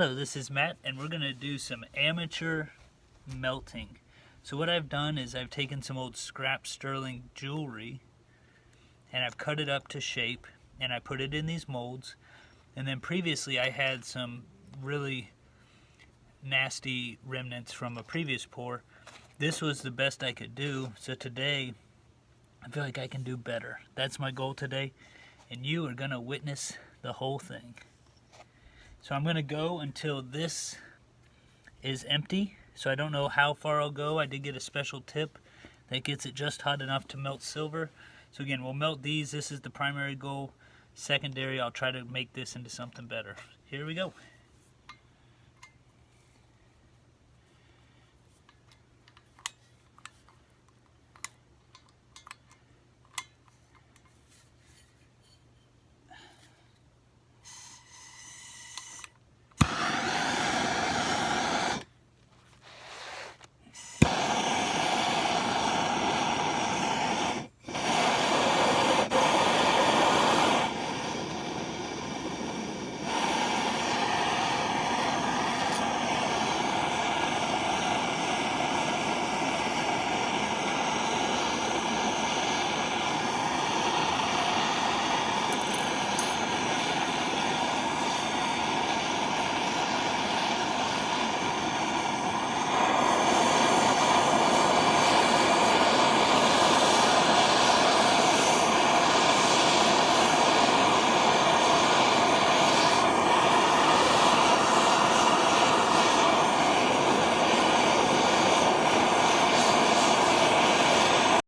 Hello, this is Matt, and we're going to do some amateur melting. So what I've done is I've taken some old scrap sterling jewelry and I've cut it up to shape and I put it in these molds. And then previously I had some really nasty remnants from a previous pour. This was the best I could do, so today I feel like I can do better. That's my goal today, and you are going to witness the whole thing. So I'm going to go until this is empty. So I don't know how far I'll go. I did get a special tip that gets it just hot enough to melt silver. So again, we'll melt these. This is the primary goal. Secondary, I'll try to make this into something better. Here we go.